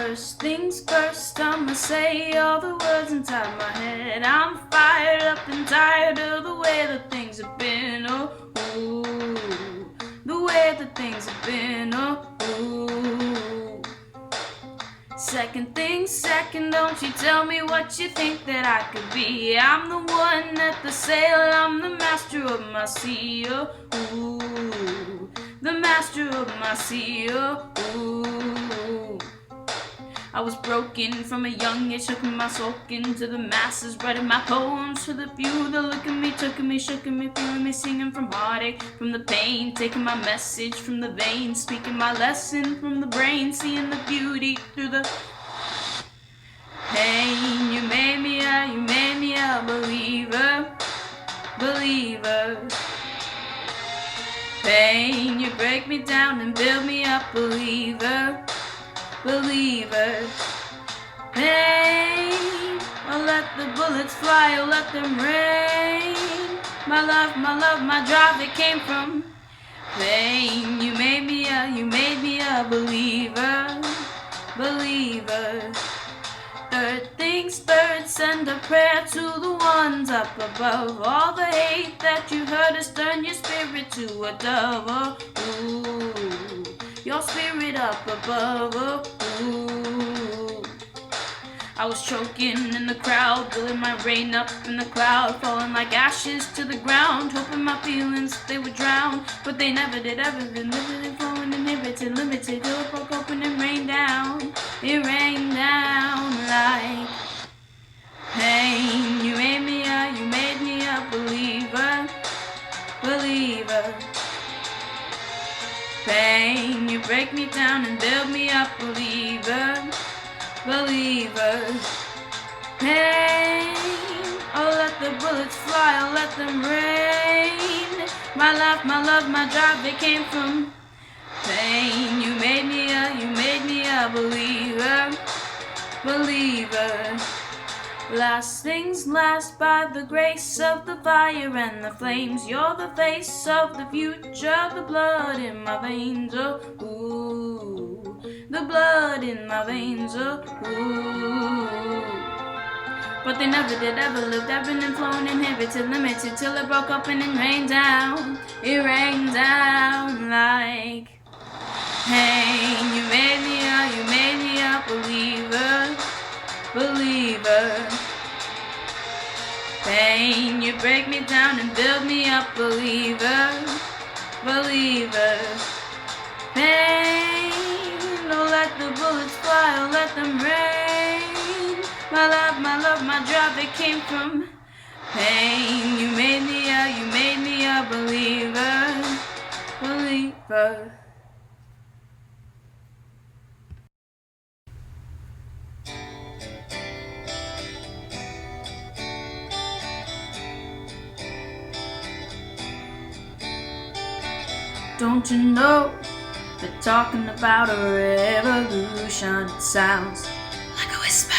First things first, I'ma say all the words inside my head. I'm fired up and tired of the way that things have been. Oh, ooh, the way that things have been. Oh, ooh. Second things second, don't you tell me what you think that I could be. I'm the one at the sail, I'm the master of my sea. Oh, ooh, the master of my sea. Oh, ooh. I was broken from a young age, took my soul into the masses, writing my poems for the few that look at me, took me, shook me, feeling me, singing from heartache, from the pain, taking my message from the veins, speaking my lesson from the brain, seeing the beauty through the pain. You made me a believer, believer. Pain, you break me down and build me up, believer, believer. Pain, I'll let the bullets fly, I'll let them rain. My love, my drive, it came from pain. You made me a believer, believer. Third things third, send a prayer to the ones up above. All the hate that you heard us turn your spirit to a dove. Oh, ooh, your spirit up above. Oh, ooh. I was choking in the crowd, building my rain up in the cloud, falling like ashes to the ground, hoping my feelings they would drown, but they never did. Ever been limited, flowing, inhibited, limited, till it broke open and rained down. It rained down like pain. You made me a believer, believer. Pain, you break me down and build me up, believer, believer. Pain, I'll let the bullets fly, I'll let them rain. My life, my love, my drive, they came from pain. You made me a believer, believer. Last things last, by the grace of the fire and the flames. You're the face of the future, the blood in my veins. Oh, ooh, the blood in my veins. Oh, ooh. But they never did, ever lived, ebbing and flowing, inhibited, limited, till it broke up and it rained down. It rained down like pain. You made me a believer, believer. Pain, you break me down and build me up, believer, believer. Pain, don't let the bullets fly, don't let them rain. My love, my drive, it came from pain. You made me a believer, believer. Don't you know they're talking about a revolution? It sounds like a whisper.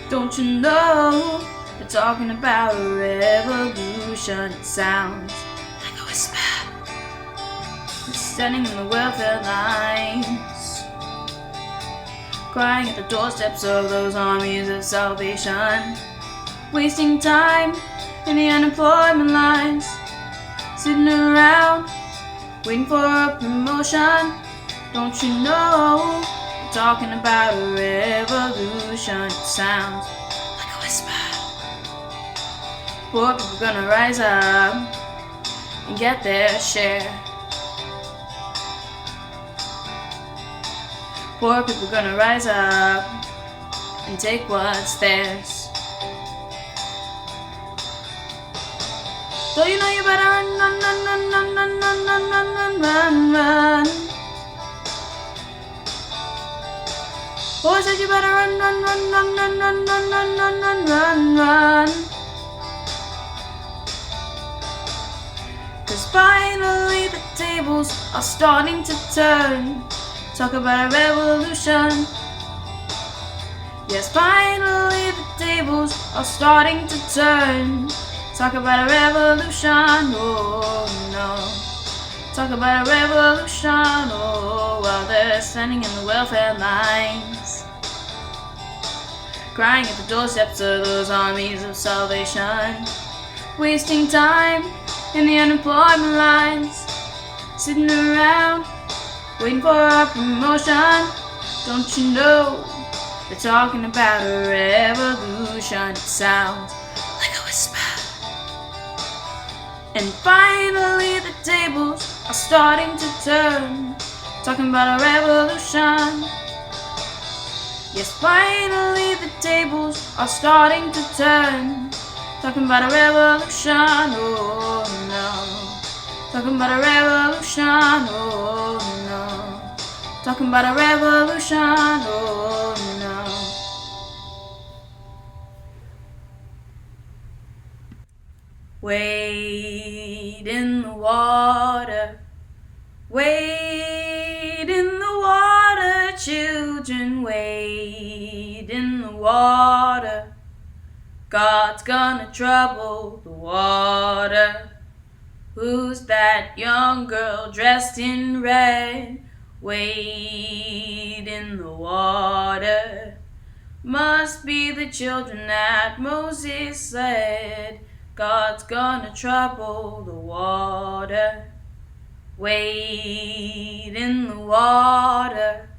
Don't you know they're talking about a revolution? It sounds like a whisper. They're standing in the welfare lines, crying at the doorsteps of those armies of salvation, wasting time in the unemployment lines, sitting around waiting for a promotion. Don't you know we're talking about a revolution? It sounds like a whisper. Poor people gonna rise up and get their share. Poor people gonna rise up and take what's theirs. So you know you better run, run, run, run, run, run, run, run, run, run, run. Boy said you better run, run, run, run, run, run, run, run, run, run, run, run. 'Cause finally the tables are starting to turn. Talk about a revolution. Yes, finally the tables are starting to turn. Talk about a revolution, oh no. Talk about a revolution, oh, while they're standing in the welfare lines, crying at the doorsteps of those armies of salvation, wasting time in the unemployment lines, sitting around waiting for our promotion. Don't you know they're talking about a revolution? It sounds like a whisper. And finally the tables are starting to turn, talking about a revolution. Yes, finally the tables are starting to turn, talking about a revolution, oh no. Talking about a revolution, oh no. Talking about a revolution, oh no. Wade in the water, wade in the water, children, wade in the water. God's gonna trouble the water. Who's that young girl dressed in red? Wade in the water. Must be the children that Moses led. God's gonna trouble the water. Wade in the water,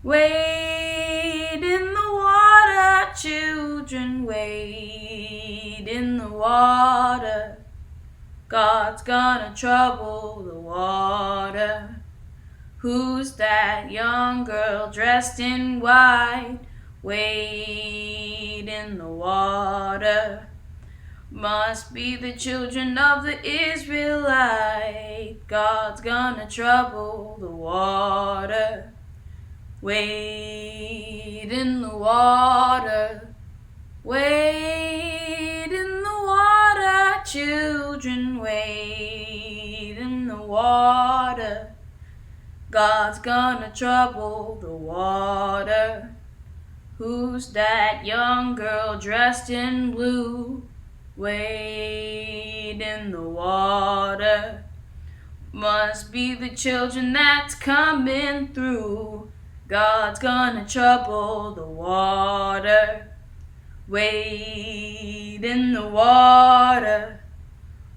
wade in the water, children, wade in the water. God's gonna trouble the water. Who's that young girl dressed in white? Wade in the water. Must be the children of the Israelite. God's gonna trouble the water. Wade in the water, wade in the water, children, wade in the water. God's gonna trouble the water. Who's that young girl dressed in blue? Wade in the water. Must be the children that's coming through. God's gonna trouble the water. Wade in the water,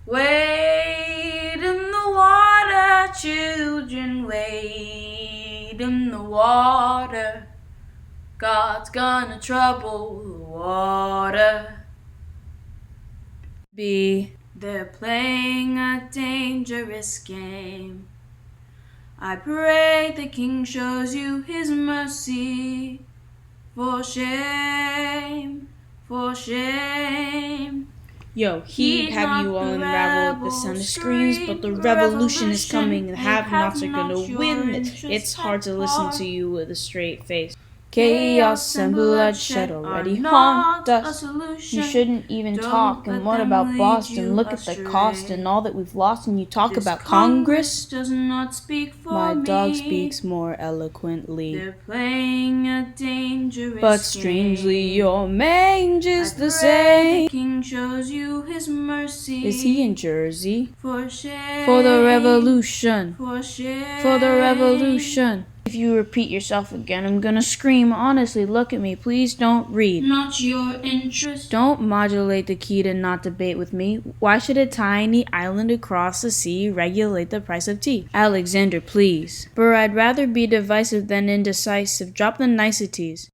wade in the water, children, wade in the water. God's gonna trouble the water. They're playing a dangerous game. I pray the King shows you his mercy. For shame, for shame. Yo, he'd have you all unraveled. The sound of screams, but the revolution is coming. The have-nots are gonna win. It's hard to listen to you with a straight face. Chaos and bloodshed already haunt us. You shouldn't even talk. And what about Boston? Look at the cost and all that we've lost. And you talk about Congress? Does not speak for My me. dog speaks more eloquently. They're playing a dangerous But strangely, your mange is the same. The King shows you his mercy. Is he in Jersey? For shame, For the revolution. for shame, For the revolution. If you repeat yourself again, I'm gonna scream. Honestly, look at me. Please don't read. Not your interest. Don't modulate the key to not debate with me. Why should a tiny island across the sea regulate the price of tea? Alexander, please. For I'd rather be divisive than indecisive. Drop the niceties.